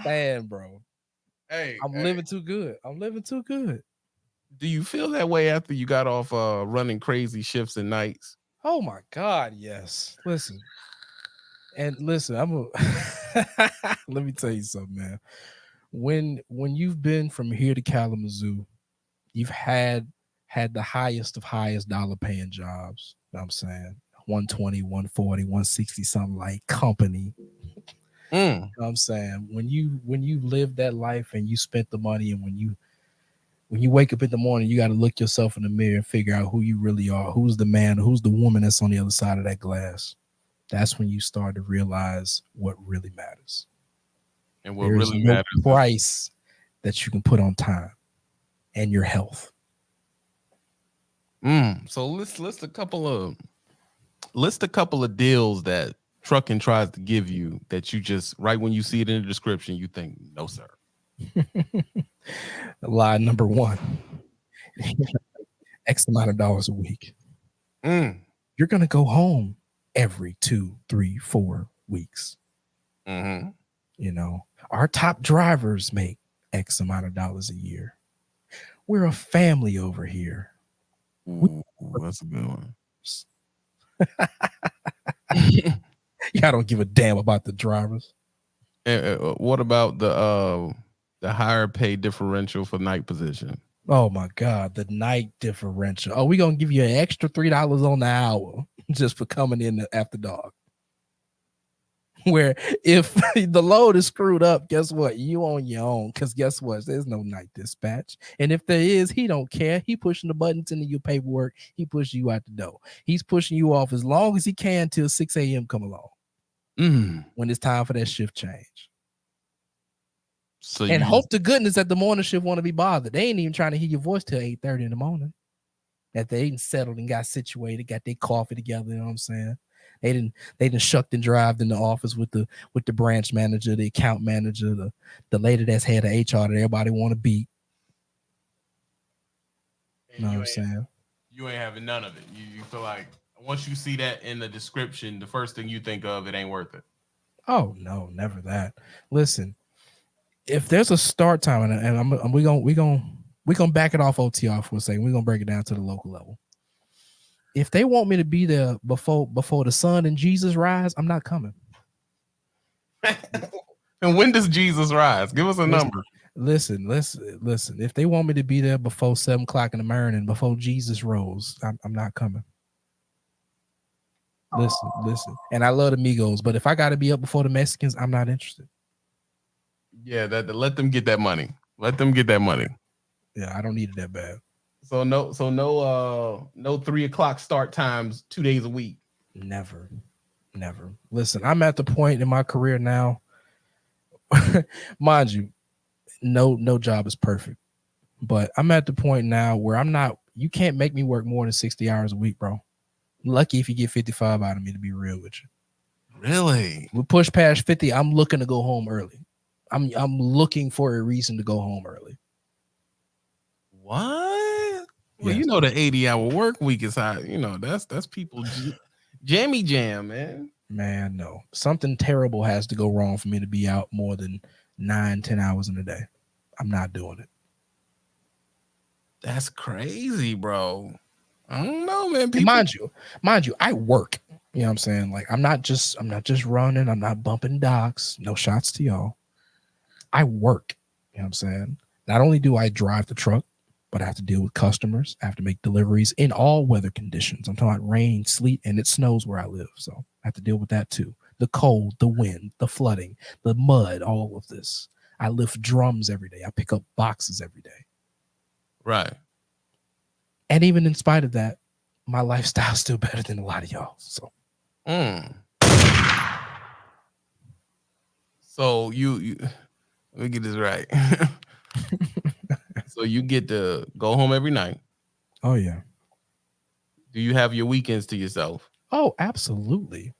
saying, bro. Hey, I'm hey. living too good. I'm living too good. Do you feel that way after you got off running crazy shifts and nights? Oh my God, yes. Listen, let me tell you something, man. When you've been from here to Kalamazoo, you've had the highest of highest dollar paying jobs. You know what I'm saying 120, 140, 160, something like company. Mm. You know what I'm saying when you live that life and you spent the money, and when you wake up in the morning, you got to look yourself in the mirror and figure out who you really are, who's the man, who's the woman that's on the other side of that glass. That's when you start to realize what really matters. And what There is really no matters is price that you can put on time and your health. so let's list a couple of deals that trucking tries to give you that you just right when you see it in the description, you think, no, sir. Lie number one, X amount of dollars a week. Mm. You're going to go home every 2, 3, 4 weeks. Mm-hmm. You know, our top drivers make X amount of dollars a year. We're a family over here. We Ooh, that's a good one. Y'all don't give a damn about the drivers. What about the higher pay differential for night position? Oh my God, the night differential. Oh, we gonna give you an extra $3 on the hour just for coming in after dark. Where if the load is screwed up, guess what? You on your own. Because guess what? There's no night dispatch. And if there is, he don't care. He pushing the buttons into your paperwork. He pushes you out the door. He's pushing you off as long as he can till 6 a.m. come along Mm. when it's time for that shift change. So And you hope to goodness that the morning shift want to be bothered. They ain't even trying to hear your voice till 8:30 in the morning. That they ain't settled and got situated, got their coffee together. You know what I'm saying? They didn't shucked and drived in the office with the branch manager, the account manager, the lady that's head of HR that everybody want to beat. You and know what I'm saying? you ain't having none of it. You feel like once you see that in the description, the first thing you think of, it ain't worth it. Oh no, never that. Listen, if there's a start time, and we gonna back it off OTR for a second. We're gonna break it down to the local level. If they want me to be there before the sun and Jesus rise, I'm not coming. And when does Jesus rise? Give us a Listen, number. listen. If they want me to be there before 7 o'clock in the morning, before Jesus rose, I'm not coming. Listen. And I love the Migos, but if I got to be up before the Mexicans, I'm not interested. Yeah, that let them get that money. Let them get that money. Yeah, I don't need it that bad. So no 3 o'clock start times 2 days a week. Never, never. Listen, I'm at the point in my career now, mind you, no job is perfect, but I'm at the point now where I'm not. You can't make me work more than 60 hours a week, bro. Lucky if you get 55 out of me, to be real with you. Really? We push past 50, I'm looking to go home early. I'm looking for a reason to go home early. What? Well, Yes. the 80-hour work week is high. That's people jammy jam, man. Man, no. Something terrible has to go wrong for me to be out more than 9, 10 hours in a day. I'm not doing it. That's crazy, bro. I don't know, man. And People. mind you, I work. You know what I'm saying? Like I'm not just running, I'm not bumping docks. No shots to y'all. I work. You know what I'm saying? Not only do I drive the truck, but I have to deal with customers. I have to make deliveries in all weather conditions. I'm talking about rain, sleet, and it snows where I live. So I have to deal with that too. The cold, the wind, the flooding, the mud, all of this. I lift drums every day. I pick up boxes every day. Right. And even in spite of that, my lifestyle's still better than a lot of y'all. So Mm. So you let me get this right. So you get to go home every night. oh yeah. Do you have your weekends to yourself? Oh, absolutely.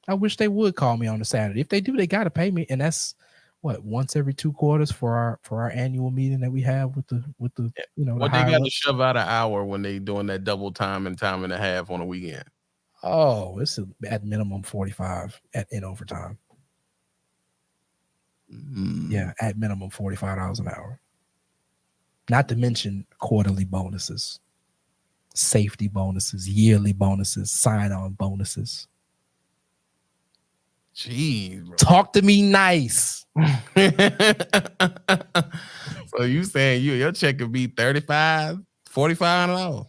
I wish they would call me on a Saturday. If they do, they gotta pay me. And that's what, once every 2 quarters for our annual meeting that we have with the Yeah. the What they higher got to ups. shove out an hour when they doing that double time and time and a half on a weekend? Oh, at minimum 45 in overtime. Yeah, at minimum $45 an hour. Not to mention quarterly bonuses, safety bonuses, yearly bonuses, sign-on bonuses. Jeez, bro. Talk to me nice. So you saying your check could be 35, 45 an hour?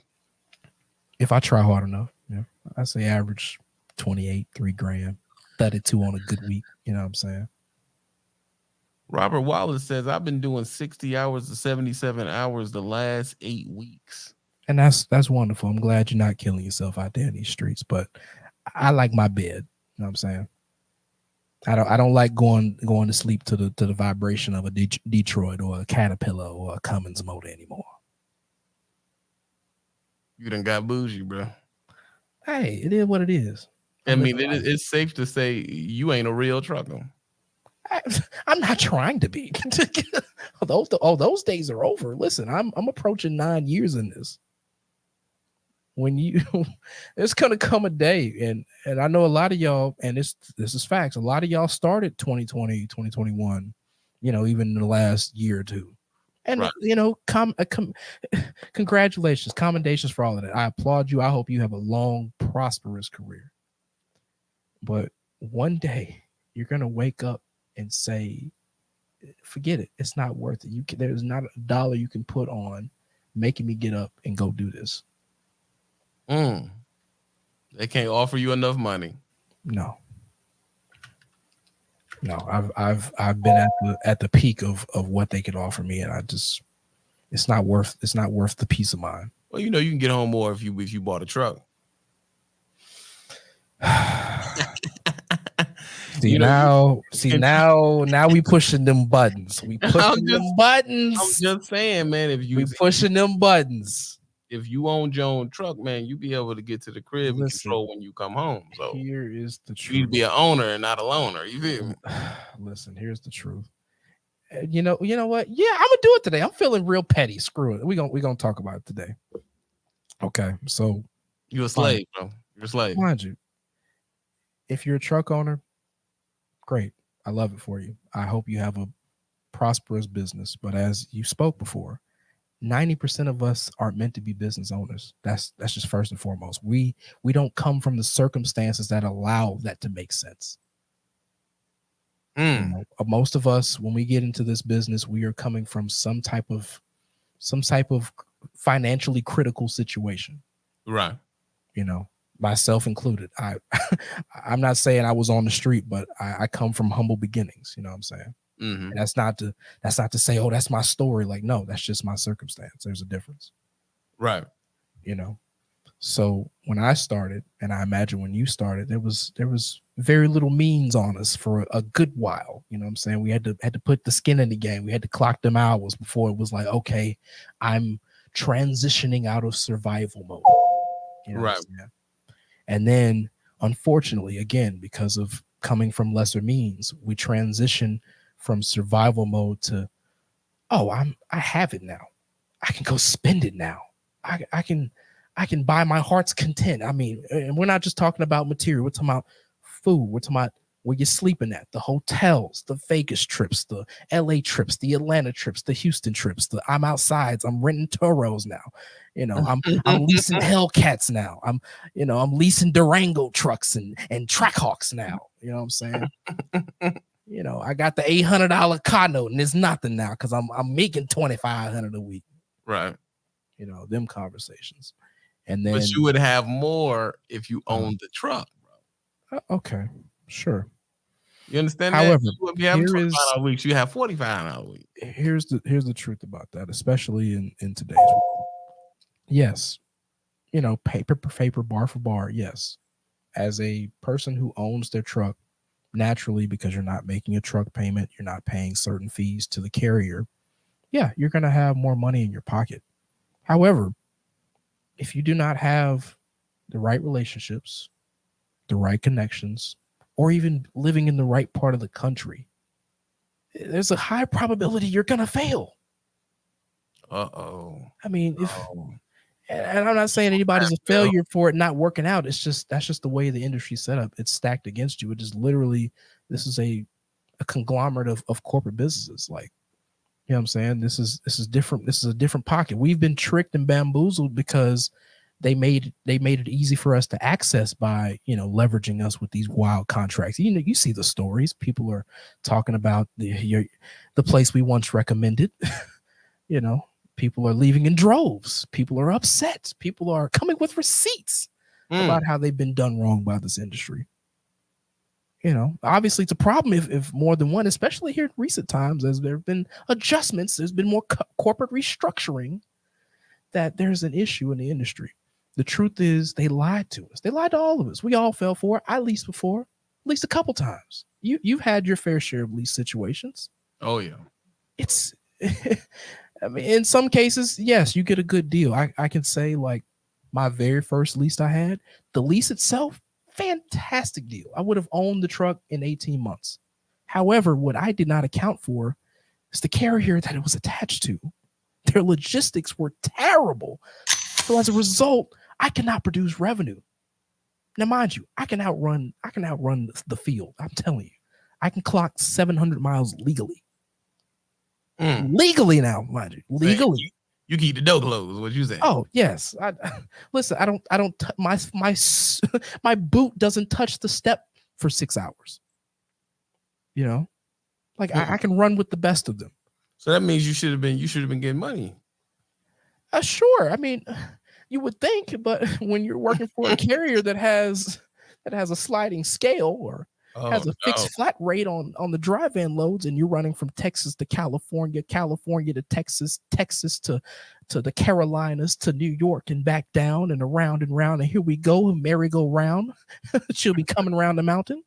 If I try hard enough, yeah. I say average 28, $3,000, 32 on a good week. You know what I'm saying? Robert Wallace says, I've been doing 60 hours to 77 hours the last 8 weeks. And that's wonderful. I'm glad you're not killing yourself out there in these streets, but I like my bed. You know what I'm saying? I don't like going to sleep to the vibration of a Detroit or a Caterpillar or a Cummins motor anymore. You done got bougie, bro. Hey, it is what it is. I mean, it's safe to say you ain't a real trucker. I'm not trying to be. those days are over. Listen, I'm approaching 9 years in this. When you, it's gonna come a day, and I know a lot of y'all, and this is facts. A lot of y'all started 2020, 2021, even in the last year or two, and right. Congratulations, commendations for all of that. I applaud you. I hope you have a long, prosperous career. But one day you're gonna wake up and say, forget it. It's not worth it. There's not a dollar you can put on making me get up and go do this. They can't offer you enough money. No, I've been at the peak of what they could offer me, and it's not worth the peace of mind. Well, you can get home more if you bought a truck. Now we pushing them buttons. We pushing them buttons. I'm just saying, man, we pushing them buttons. If you own your own truck, man, you be able to get to the crib and control when you come home. So here is the truth. You need to be an owner and not a loaner. You feel me? Listen, here's the truth. You know what? Yeah, I'm gonna do it today. I'm feeling real petty. Screw it. We're gonna talk about it today. Okay, so you're a slave, bro. You're a slave. Mind you, if you're a truck owner, great. I love it for you. I hope you have a prosperous business. But as you spoke before, 90% of us aren't meant to be business owners. That's just first and foremost. We don't come from the circumstances that allow that to make sense. Most of us, when we get into this business, we are coming from some type of financially critical situation. Right. Myself included. I'm not saying I was on the street, but I come from humble beginnings. You know what I'm saying? Mm-hmm. That's not to say, oh, that's my story. Like, no, that's just my circumstance. There's a difference. Right. So when I started, and I imagine when you started, there was very little means on us for a good while. You know what I'm saying? We had to put the skin in the game. We had to clock them hours before it was like, okay, I'm transitioning out of survival mode. Right. And then, unfortunately, again, because of coming from lesser means, we transition from survival mode to, I have it now. I can go spend it now. I can buy my heart's content. I mean, and we're not just talking about material. We're talking about food. We're talking about where you're sleeping at, the hotels, the Vegas trips, the LA trips, the Atlanta trips, the Houston trips, I'm outsides. I'm renting Toros now. I'm leasing Hellcats now. I'm leasing Durango trucks and Trackhawks now. You know what I'm saying? I got the $800 car note and it's nothing now because I'm making $2,500 a week. Right. Them conversations. And then, but you would have more if you owned the truck, bro. Okay, sure. You understand? However, that? If you have 25 a week, you have 45 a week. Here's the truth about that, especially in today's world. Yes, paper for paper, bar for bar. Yes, as a person who owns their truck, naturally, because you're not making a truck payment, you're not paying certain fees to the carrier. Yeah, you're gonna have more money in your pocket. However, if you do not have the right relationships, the right connections, or even living in the right part of the country, there's a high probability you're going to fail. I mean, and I'm not saying anybody's a failure for it not working out. That's just the way the industry's set up. It's stacked against you. It is literally, this is a a conglomerate of corporate businesses. Like, you know what I'm saying? This is different. This is a different pocket. We've been tricked and bamboozled because they made it easy for us to access by, leveraging us with these wild contracts. You see the stories. People are talking about the place we once recommended. you know, People are leaving in droves. People are upset. People are coming with receipts about how they've been done wrong by this industry. Obviously it's a problem if more than one, especially here in recent times, as there have been adjustments, there's been more corporate restructuring, that there's an issue in the industry. The truth is they lied to us. They lied to all of us. We all fell for it, at least before, at least a couple times. You've had your fair share of lease situations. Oh yeah. It's I mean, in some cases, yes, you get a good deal. I can say, like, my very first lease I had, the lease itself, fantastic deal. I would have owned the truck in 18 months. However, what I did not account for is the carrier that it was attached to. Their logistics were terrible. So as a result, I cannot produce revenue. Now, mind you, I can outrun the field. I'm telling you, I can clock 700 miles legally. Legally now, mind you, legally. You keep the door closed. What you say? Oh yes. Listen. I don't. My boot doesn't touch the step for 6 hours. I can run with the best of them. So that means you should have been getting money. Sure. I mean, you would think, but when you're working for a carrier that has a sliding scale or has a fixed flat rate on the dry van loads, and you're running from Texas to California, California to Texas, Texas to the Carolinas to New York and back down and around, and here we go, merry-go-round. She'll be coming around the mountain.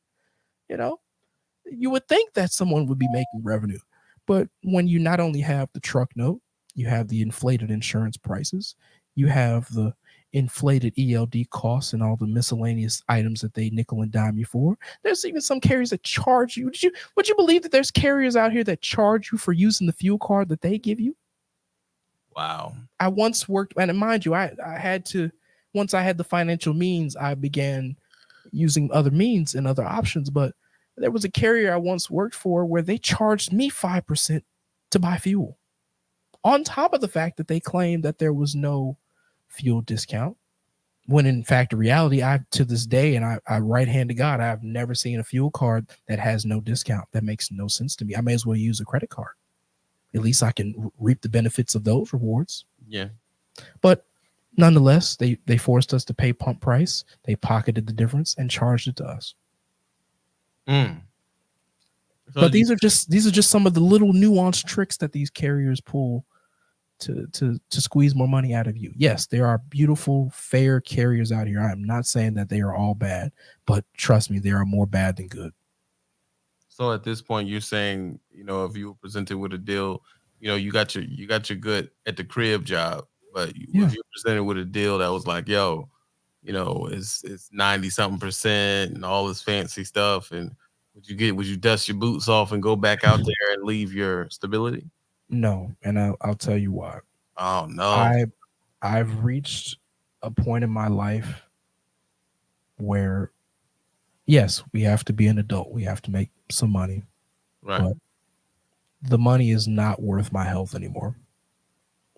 You would think that someone would be making revenue, but when you not only have the truck note, you have the inflated insurance prices, you have the inflated ELD costs and all the miscellaneous items that they nickel and dime you for. There's even some carriers that charge you. Would you believe that there's carriers out here that charge you for using the fuel card that they give you? Wow. I once worked, and mind you, I had to, once I had the financial means, I began using other means and other options. But there was a carrier I once worked for where they charged me 5% to buy fuel, on top of the fact that they claimed that there was no fuel discount, when in fact, in reality, to this day, and I right hand to God, I've never seen a fuel card that has no discount. That makes no sense to me. I may as well use a credit card. At least I can reap the benefits of those rewards. Yeah. But nonetheless, they forced us to pay pump price. They pocketed the difference and charged it to us. So but these are just some of the little nuanced tricks that these carriers pull to squeeze more money out of you. Yes, there are beautiful, fair carriers out here. I am not saying that they are all bad, but trust me, there are more bad than good. So at this point, you're saying, if you were presented with a deal, you got your good at the crib job, but if you're presented with a deal that was like, yo, it's 90-something% and all this fancy stuff, and would you dust your boots off and go back out there and leave your stability? No, and I'll tell you why. Oh no. I've reached a point in my life where, yes, we have to be an adult. We have to make some money. Right. But the money is not worth my health anymore.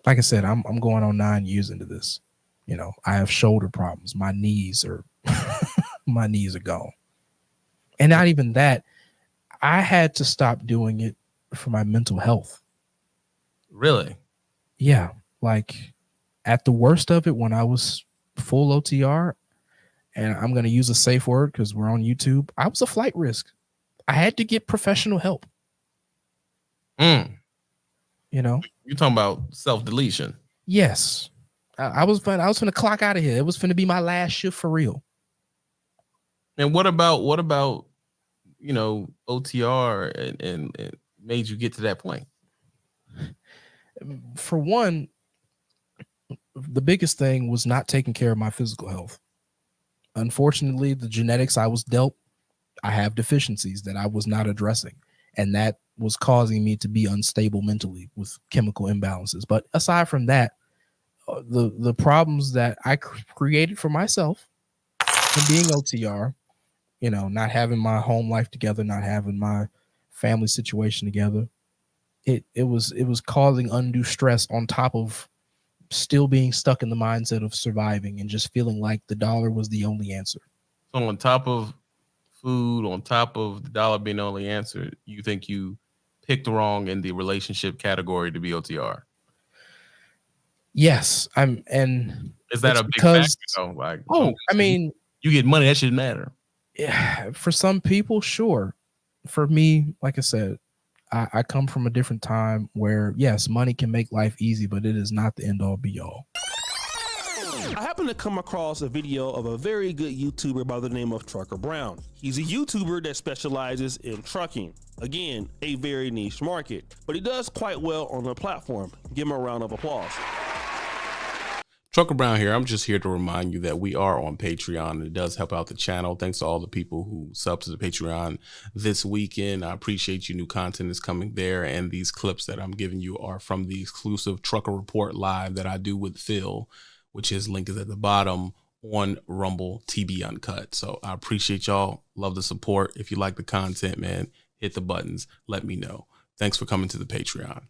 Like I said, I'm going on 9 years into this. I have shoulder problems. My knees are gone. And not even that. I had to stop doing it for my mental health. Really? Yeah. Like, at the worst of it, when I was full OTR, and I'm going to use a safe word because we're on YouTube, I was a flight risk. I had to get professional help. You're talking about self-deletion. Yes. I was going to clock out of here. It was going to be my last shift for real. And what about OTR and made you get to that point? For one, the biggest thing was not taking care of my physical health. Unfortunately, the genetics I was dealt, I have deficiencies that I was not addressing, and that was causing me to be unstable mentally with chemical imbalances. But aside from that, the problems that I created for myself from being OTR, not having my home life together, not having my family situation together. It was causing undue stress on top of still being stuck in the mindset of surviving and just feeling like the dollar was the only answer. So on top of food, on top of the dollar being the only answer, you think you picked wrong in the relationship category to be OTR? Yes, and is that it's a big because factor though? Like, I mean, you get money, that shouldn't matter. yeah, for some people, sure. For me, like I said, I come from a different time where yes, money can make life easy, but it is not the end all be all. I happened to come across a video of a very good YouTuber by the name of Trucker Brown. He's a YouTuber that specializes in trucking. Again, a very niche market, but he does quite well on the platform. Give him a round of applause. Trucker Brown here. I'm just here to remind you that we are on Patreon, and it does help out the channel. Thanks to all the people who sub to the Patreon this weekend. I appreciate you. New content is coming there, and these clips that I'm giving you are from the exclusive Trucker Report Live that I do with Phil, which his link is at the bottom on Rumble TB Uncut. So I appreciate y'all. Love the support. If you like the content, man, hit the buttons. Let me know. Thanks for coming to the Patreon.